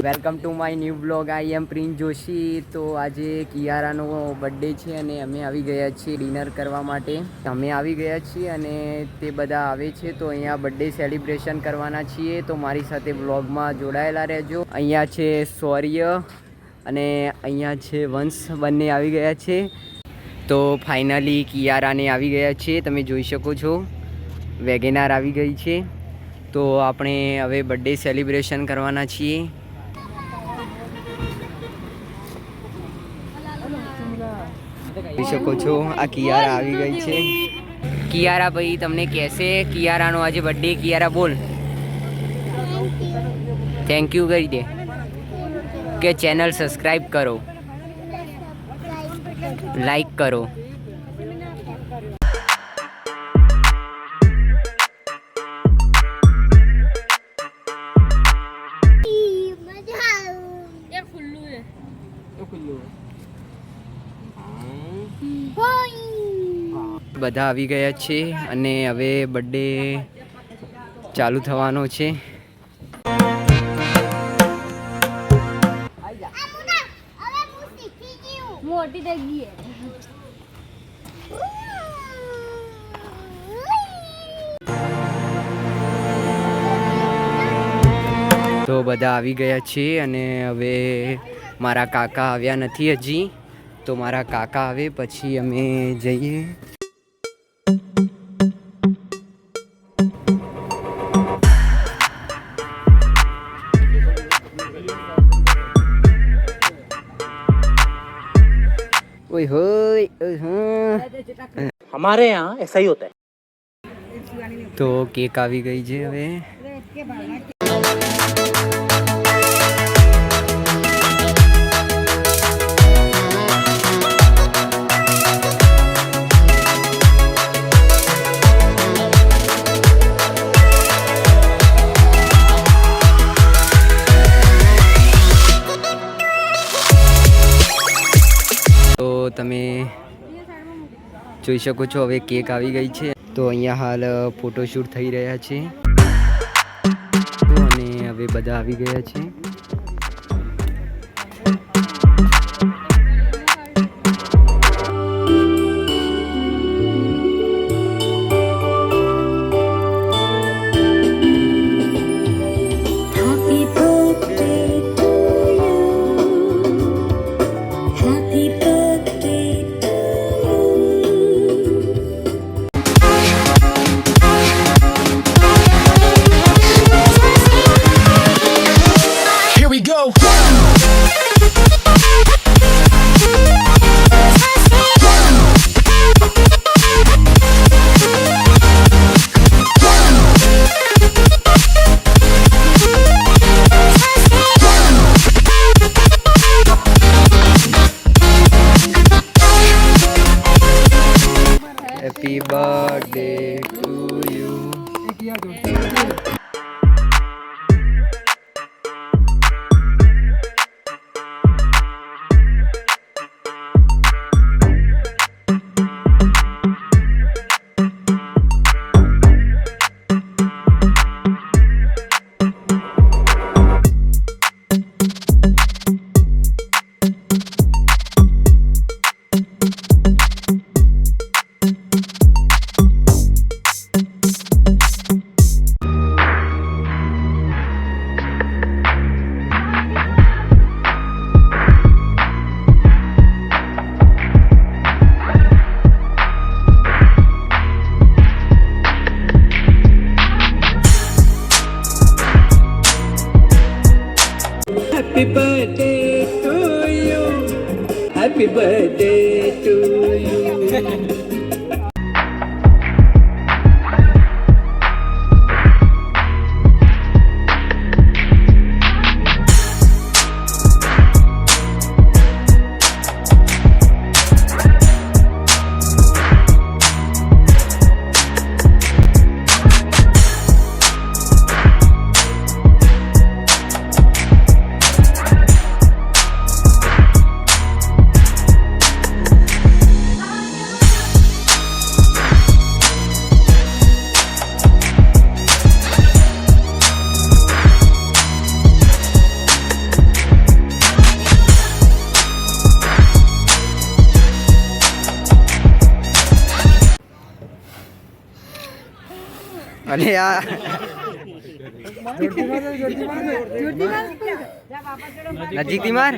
Welcome to my new blog. I am Prince Joshi. તો આજે કિયારાનો birthday છે અને અમે આવી ગયા છીએ ડિનર કરવા માટે. અમે આવી ગયા છીએ અને તે બધા આવે છે તો અહીંયા બર્થડે સેલિબ્રેશન કરવાના છીએ. તો મારી સાથે બ્લોગમાં જોડાયેલા રહેજો. અહીંયા છે શૌર્ય અને અહીંયા છે વંશ, બંને આવી ગયા છે. તો ફાઇનલી કિયારાને આવી ગયા છે, તમે જોઈ શકો છો. વેગેનાર આવી ગઈ છે. તો આપણે હવે બર્થડે સેલિબ્રેશન કરવાના છીએ. જોઈ શકો છો આ કિયારા આવી ગઈ છે. કિયારા ભાઈ તમને કહેશે કિયારાનો આજે બર્થડે. કિયારા બોલ થેન્ક યુ કરી દે કે ચેનલ સબસ્ક્રાઈબ કરો, લાઈક કરો. બધા આવી ગયા છે અને હવે બર્થડે ચાલુ થવાનો છે. મોટી થઈ ગઈ તો બધા આવી ગયા છે અને હવે મારા કાકા આવ્યા નથી હજી. તો મારા કાકા આવે પછી અમે જઈએ. ओए होए हमारे यहाँ ऐसा ही होता है. તો કેક આવી ગઈ છે હવે. તો તમે જોઈ શકો છો હવે કેક આવી ગઈ છે. તો અહીંયા હાલ ફોટોશૂટ થઈ રહ્યા છે અને હવે બધા આવી ગયા છે. Happy birthday to you. Happy birthday to you. Happy birthday to you. અને આ નજીકથી માર.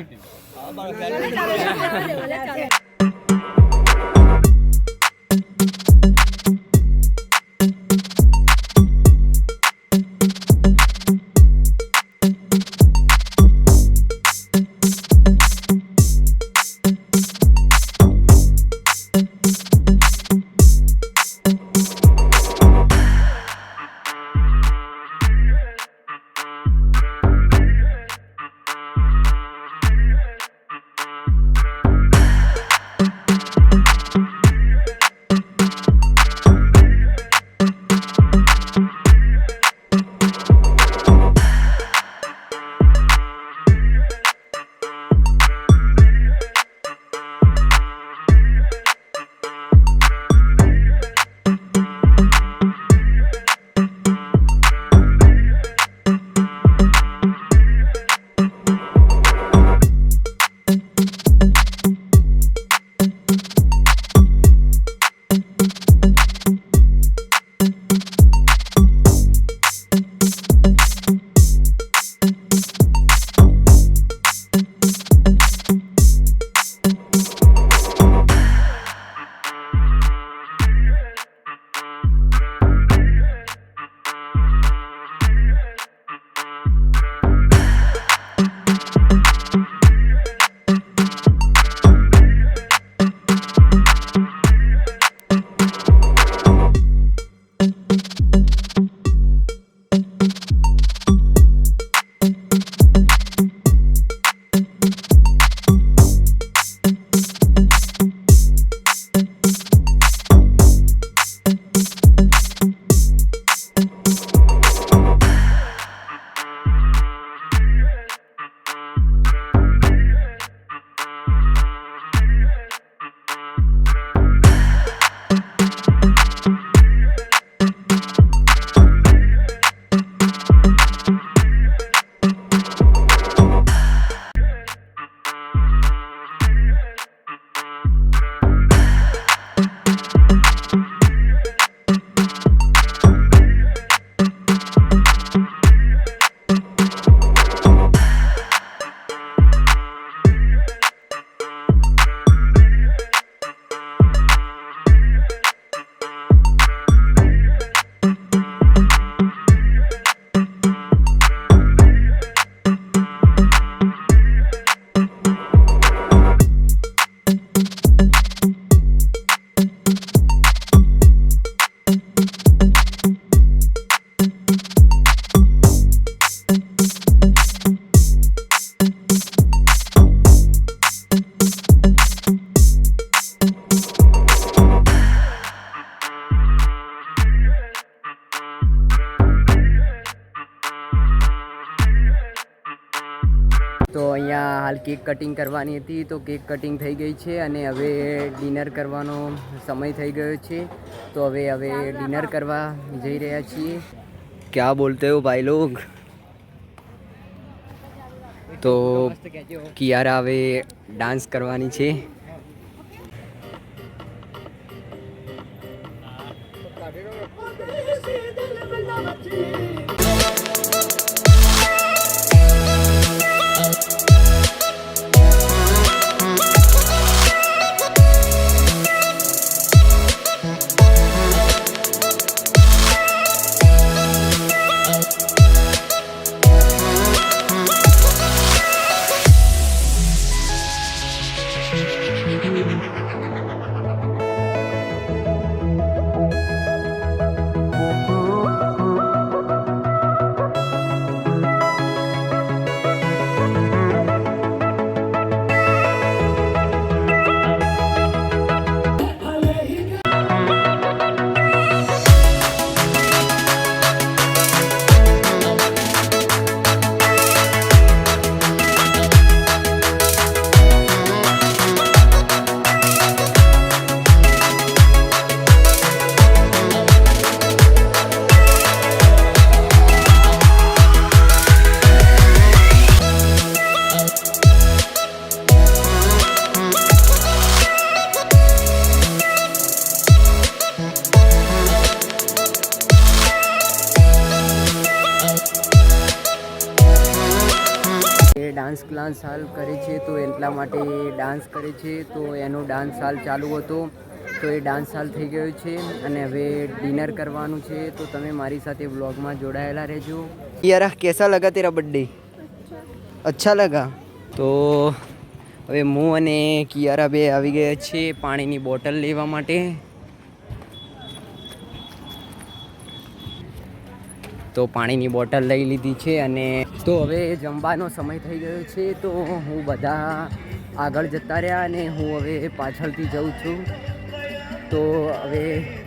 તો અહીંયા હાલ કેક કટિંગ કરવાની હતી, તો કેક કટિંગ થઈ ગઈ છે અને હવે ડિનર કરવાનો સમય થઈ ગયો છે. તો હવે ડિનર કરવા જઈ રહ્યા છીએ. ક્યાં બોલતે હો ભાઈ લોગ? તો કિયારા હવે ડાન્સ કરવાની છે. ડાન્સ ક્લાસ હાલ કરે છે, તો એટલા માટે ડાન્સ કરે છે. તો એનો ડાન્સ હાલ ચાલુ હતો, તો એ ડાન્સ હાલ થઈ ગયો છે અને હવે ડિનર કરવાનું છે. તો તમે મારી સાથે વ્લોગમાં જોડાયેલા રહેજો. યાર કેસા લગા તેરા બર્થડે? અચ્છા લગા. તો હવે હું અને કિયારા બે આવી ગયા છીએ પાણીની બોટલ લેવા માટે. તો પાણીની બોટલ લઈ લીધી છે અને તો હવે જમવાનો સમય થઈ ગયો છે. તો હું બધા આગળ જતા રહ્યા અને હું હવે પાછળથી જઉં છું. તો હવે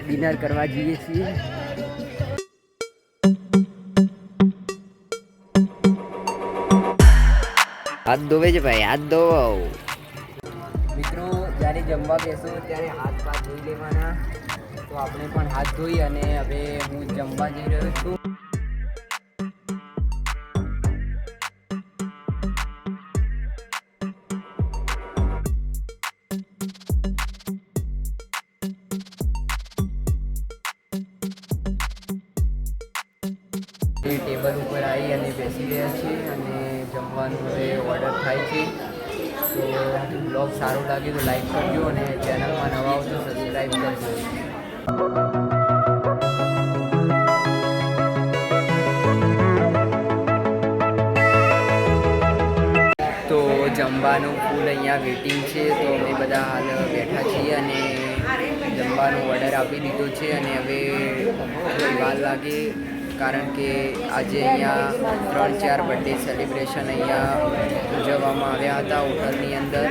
ડિનર કરવા જઈએ છીએ. હાથ ધોવે છે ભાઈ, હાથ ધોવો. મિત્રો જ્યારે જમવા બેસો ત્યારે હાથ ધોઈ લેવાના. તો આપણે પણ હાથ ધોઈ અને હવે હું જમવા જઈ રહ્યો છું. ટેબલ ઉપર આવી અને બેસી ગયા છે અને જમવાનું હવે ઓર્ડર થાય છે. તો બ્લોગ સારો લાગે તો લાઈક કરજો અને ચેનલમાં નવા હો તો સબસ્ક્રાઈબ કરજો. તો જમવાનું ફૂલ અહીંયા વેઇટિંગ છે. તો અમે બધા હાલ બેઠા છીએ અને જમવાનો ઓર્ડર આપી દીધો છે અને હવે થોડી વાર લાગે, કારણ કે આજે અહીંયા 3-4 બર્થડે સેલિબ્રેશન અહીંયા ઉજવવામાં આવ્યા હતા હોટલની અંદર.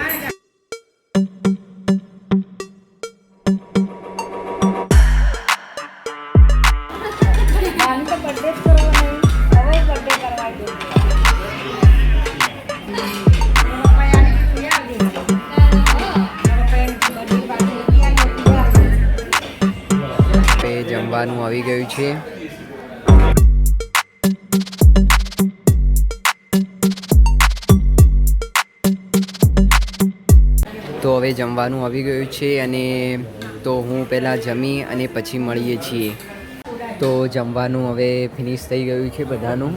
જમવાનું આવી ગયું છે. તો હવે જમવાનું આવી ગયું છે અને તો હું પહેલાં જમી અને પછી મળીએ છીએ. તો જમવાનું હવે ફિનિશ થઈ ગયું છે બધાનું.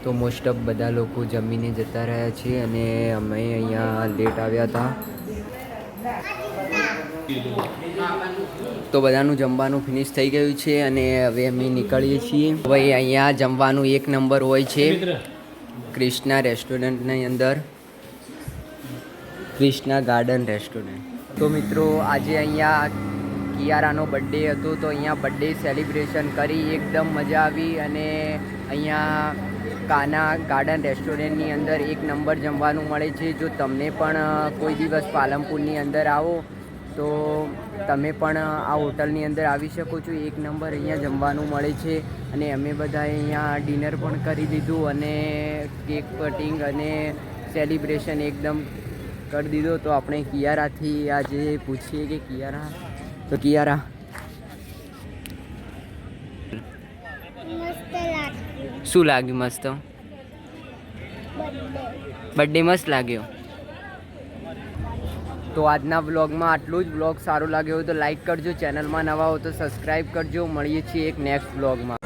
તો મોસ્ટ ઓફ બધા લોકો જમીને જતા રહ્યા છે અને અમે અહીંયા લેટ આવ્યા હતા. તો બધાનું જમવાનું ફિનિશ થઈ ગયું છે અને હવે અમે નીકળીએ છીએ. ભાઈ અહીંયા જમવાનું એક નંબર હોય છે ક્રિષ્ના રેસ્ટોરન્ટની અંદર, ક્રિષ્ના ગાર્ડન રેસ્ટોરન્ટ. તો મિત્રો આજે અહીંયા કિયારાનો બર્થડે હતો, તો અહીંયા બર્થડે સેલિબ્રેશન કરી એકદમ મજા આવી. અને અહીંયા કાના ગાર્ડન રેસ્ટોરન્ટની અંદર એક નંબર જમવાનું મળે છે. જો તમને પણ કોઈ દિવસ પાલનપુરની અંદર આવો તો તમે પણ આ હોટલની અંદર આવી શકો છો. એક નંબર અહીંયા જમવાનું મળે છે. અને અમે બધાએ અહીંયા ડિનર પણ કરી દીધું અને કેક કટિંગ અને સેલિબ્રેશન એકદમ કરી દીધો. તો આપણે કિયારાથી આજે પૂછીએ કે કિયારા, તો કિયારા શું લાગ્યું? મસ્ત બર્થડે મસ્ત લાગ્યો. તો આજના વ્લોગમાં આટલું જ. વ્લોગ સારો લાગ્યો હોય તો લાઈક કરજો, ચેનલમાં નવા હો તો સબસ્ક્રાઈબ કરજો. મળીએ છીએ એક નેક્સ્ટ વ્લોગમાં.